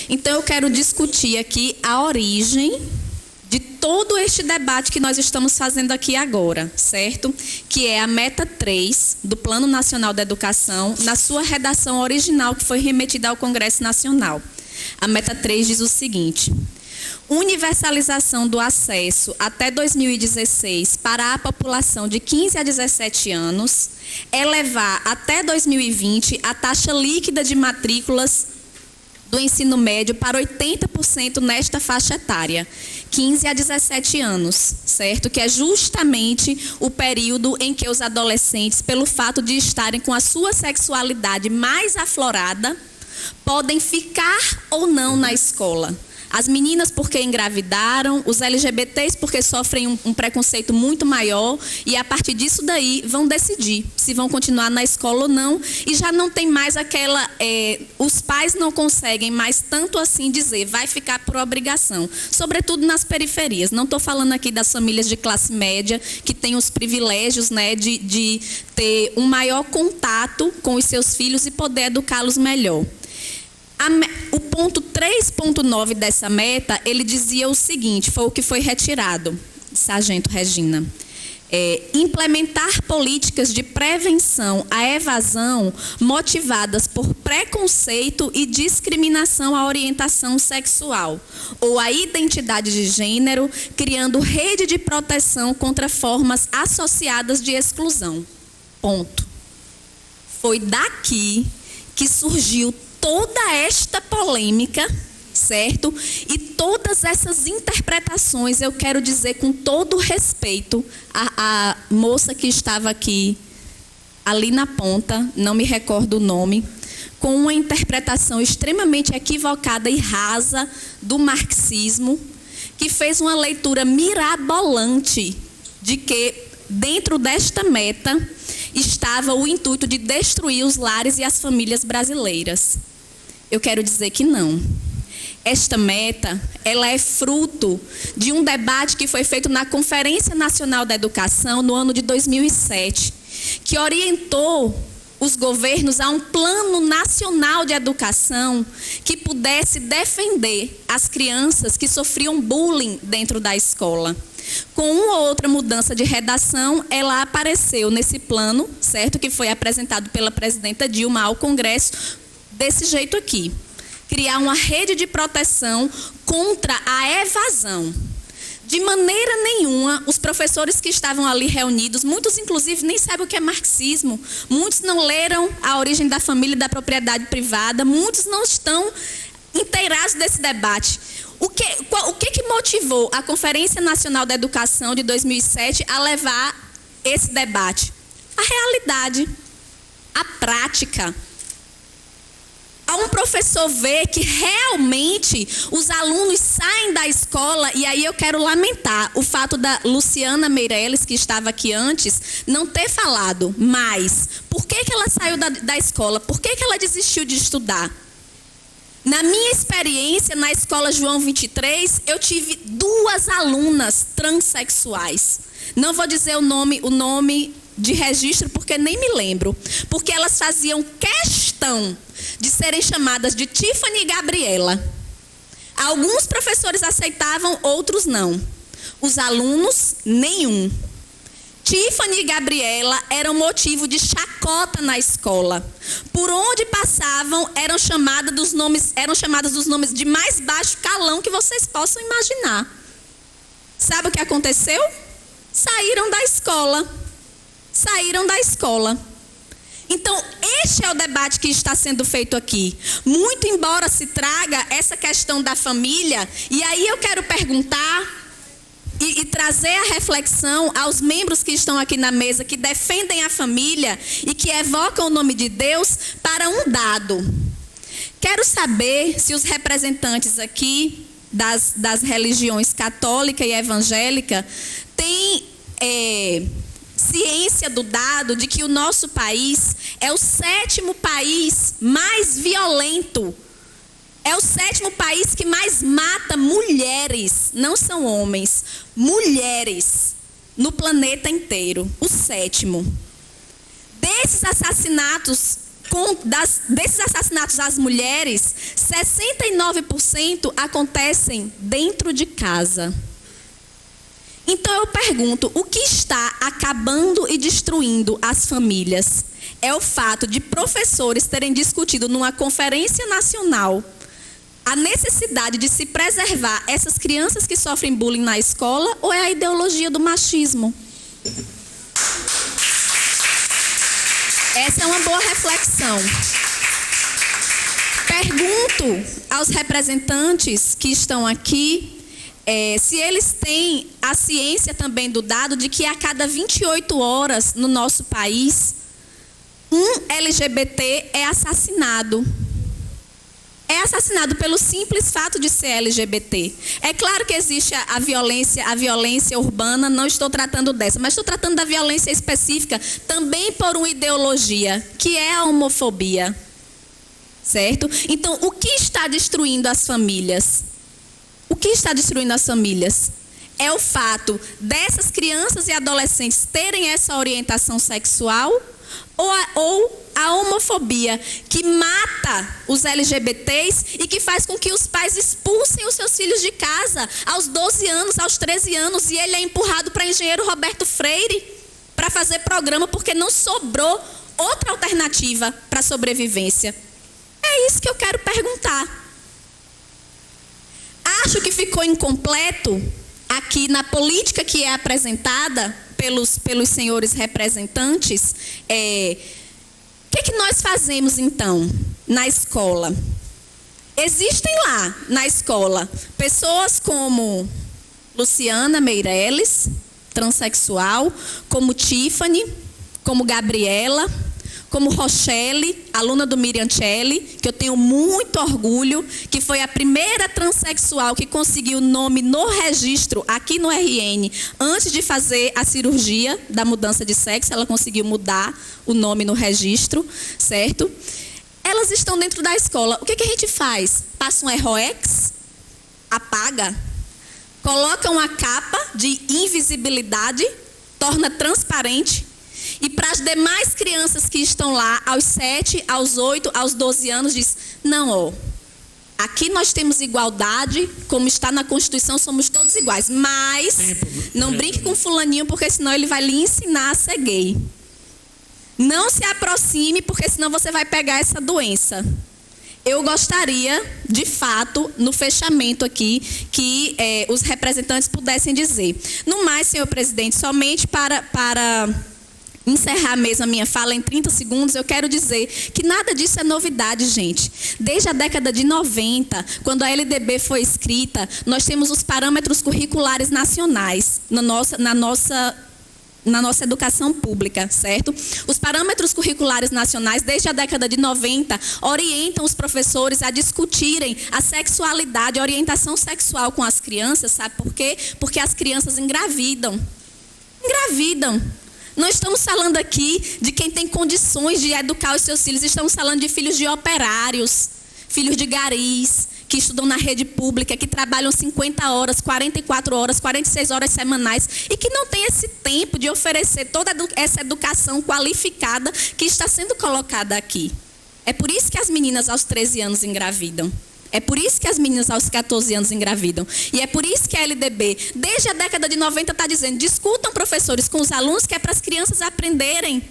Então, eu quero discutir aqui a origem de todo este debate que nós estamos fazendo aqui agora, certo? Que é a meta 3 do Plano Nacional da Educação, na sua redação original que foi remetida ao Congresso Nacional. A meta 3 diz o seguinte: universalização do acesso até 2016 para a população de 15 a 17 anos, elevar até 2020 a taxa líquida de matrículas do ensino médio para 80% nesta faixa etária, 15 a 17 anos, certo? Que é justamente o período em que os adolescentes, pelo fato de estarem com a sua sexualidade mais aflorada, podem ficar ou não na escola. As meninas porque engravidaram, os LGBTs porque sofrem um preconceito muito maior e a partir disso daí vão decidir se vão continuar na escola ou não e já não tem mais aquela... os pais não conseguem mais tanto assim dizer, vai ficar por obrigação, sobretudo nas periferias. Não estou falando aqui das famílias de classe média que têm os privilégios, né, de ter um maior contato com os seus filhos e poder educá-los melhor. O ponto 3.9 dessa meta, ele dizia o seguinte, foi o que foi retirado, Sargento Regina. Implementar políticas de prevenção à evasão motivadas por preconceito e discriminação à orientação sexual ou à identidade de gênero, criando rede de proteção contra formas associadas de exclusão. Ponto. Foi daqui que surgiu toda esta polêmica, certo? E todas essas interpretações, eu quero dizer com todo respeito à moça que estava aqui, ali na ponta, não me recordo o nome, com uma interpretação extremamente equivocada e rasa do marxismo, que fez uma leitura mirabolante de que dentro desta meta estava o intuito de destruir os lares e as famílias brasileiras. Eu quero dizer que não. Esta meta, ela é fruto de um debate que foi feito na Conferência Nacional da Educação no ano de 2007, que orientou os governos a um plano nacional de educação que pudesse defender as crianças que sofriam bullying dentro da escola. Com uma ou outra mudança de redação, ela apareceu nesse plano, certo? Que foi apresentado pela presidenta Dilma ao Congresso, desse jeito aqui. Criar uma rede de proteção contra a evasão. De maneira nenhuma, os professores que estavam ali reunidos, muitos inclusive nem sabem o que é marxismo, muitos não leram A Origem da Família e da Propriedade Privada, muitos não estão inteirados desse debate. O que motivou a Conferência Nacional da Educação de 2007 a levar esse debate? A realidade, a prática. A um professor ver que realmente os alunos saem da escola, e aí eu quero lamentar o fato da Luciana Meirelles, que estava aqui antes, não ter falado mais. Por que ela saiu da escola? Por que ela desistiu de estudar? Na minha experiência, na escola João 23, eu tive 2 alunas transexuais. Não vou dizer o nome de registro, porque nem me lembro. Porque elas faziam questão de serem chamadas de Tiffany e Gabriela. Alguns professores aceitavam, outros não. Os alunos, nenhum. Tiffany e Gabriela eram motivo de chacota na escola. Por onde passavam, eram chamadas dos nomes de mais baixo calão que vocês possam imaginar. Sabe o que aconteceu? Saíram da escola. Saíram da escola. Então, este é o debate que está sendo feito aqui. Muito embora se traga essa questão da família, e aí eu quero perguntar e trazer a reflexão aos membros que estão aqui na mesa, que defendem a família e que evocam o nome de Deus para um dado. Quero saber se os representantes aqui das religiões católica e evangélica têm ciência do dado de que o nosso país é o 7º país mais violento. É o 7º país que mais mata mulheres, não são homens, mulheres, no planeta inteiro. O 7º. Desses assassinatos desses assassinatos às mulheres, 69% acontecem dentro de casa. Então eu pergunto, o que está acabando e destruindo as famílias? É o fato de professores terem discutido numa conferência nacional a necessidade de se preservar essas crianças que sofrem bullying na escola, ou é a ideologia do machismo? Essa é uma boa reflexão. Pergunto aos representantes que estão aqui, se eles têm a ciência também do dado de que a cada 28 horas no nosso país, um LGBT é assassinado. É assassinado pelo simples fato de ser LGBT. É claro que existe a violência urbana, não estou tratando dessa, mas estou tratando da violência específica também por uma ideologia, que é a homofobia. Certo? Então, o que está destruindo as famílias? O que está destruindo as famílias? É o fato dessas crianças e adolescentes terem essa orientação sexual, ou a homofobia que mata os LGBTs e que faz com que os pais expulsem os seus filhos de casa aos 12 anos, aos 13 anos, e ele é empurrado para engenheiro Roberto Freire para fazer programa porque não sobrou outra alternativa para a sobrevivência. É isso que eu quero perguntar. Acho que ficou incompleto aqui na política que é apresentada pelos senhores representantes. O que nós fazemos então na escola? Existem lá na escola pessoas como Luciana Meireles, transexual, como Tiffany, como Gabriela, como Rochelle, aluna do Miriam Celli, que eu tenho muito orgulho, que foi a primeira transexual que conseguiu o nome no registro aqui no RN, antes de fazer a cirurgia da mudança de sexo, ela conseguiu mudar o nome no registro, certo? Elas estão dentro da escola. O que a gente faz? Passa um Erroex, apaga, coloca uma capa de invisibilidade, torna transparente. E para as demais crianças que estão lá, aos 7, aos 8, aos 12 anos, diz, não, aqui nós temos igualdade, como está na Constituição, somos todos iguais. Mas não brinque com fulaninho, porque senão ele vai lhe ensinar a ser gay. Não se aproxime, porque senão você vai pegar essa doença. Eu gostaria, de fato, no fechamento aqui, que os representantes pudessem dizer. No mais, senhor presidente, somente para encerrar mesmo a minha fala em 30 segundos, eu quero dizer que nada disso é novidade, gente. Desde a década de 90, quando a LDB foi escrita, nós temos os parâmetros curriculares nacionais na nossa educação pública, certo? Os parâmetros curriculares nacionais, desde a década de 90, orientam os professores a discutirem a sexualidade, a orientação sexual com as crianças, sabe por quê? Porque as crianças engravidam. Não estamos falando aqui de quem tem condições de educar os seus filhos, estamos falando de filhos de operários, filhos de garis, que estudam na rede pública, que trabalham 50 horas, 44 horas, 46 horas semanais e que não têm esse tempo de oferecer toda essa educação qualificada que está sendo colocada aqui. É por isso que as meninas aos 13 anos engravidam. É por isso que as meninas aos 14 anos engravidam. E é por isso que a LDB, desde a década de 90, está dizendo, discutam, professores, com os alunos, que é para as crianças aprenderem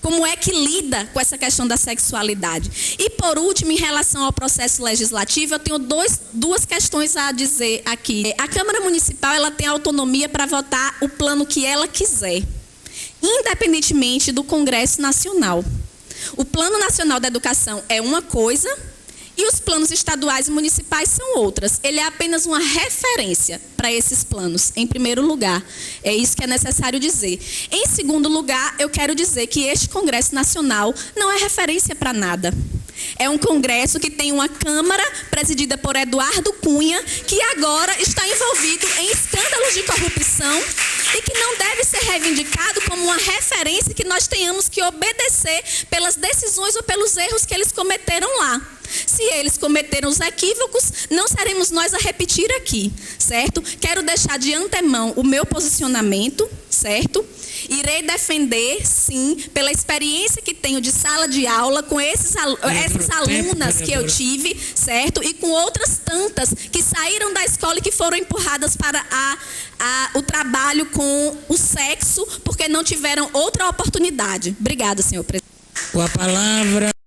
como é que lida com essa questão da sexualidade. E, por último, em relação ao processo legislativo, eu tenho duas questões a dizer aqui. A Câmara Municipal, ela tem autonomia para votar o plano que ela quiser, independentemente do Congresso Nacional. O Plano Nacional da Educação é uma coisa e os planos estaduais e municipais são outras. Ele é apenas uma referência para esses planos, em primeiro lugar. É isso que é necessário dizer. Em segundo lugar, eu quero dizer que este Congresso Nacional não é referência para nada. É um congresso que tem uma Câmara presidida por Eduardo Cunha, que agora está envolvido em escândalos de corrupção e que não deve ser reivindicado como uma referência que nós tenhamos que obedecer pelas decisões ou pelos erros que eles cometeram lá. Se eles cometeram os equívocos, não seremos nós a repetir aqui, certo? Quero deixar de antemão o meu posicionamento, certo? Irei defender, sim, pela experiência que tenho de sala de aula com essas alunas que eu tive, certo? E com outras tantas que saíram da escola e que foram empurradas para o trabalho com o sexo porque não tiveram outra oportunidade. Obrigada, senhor presidente. Com a palavra...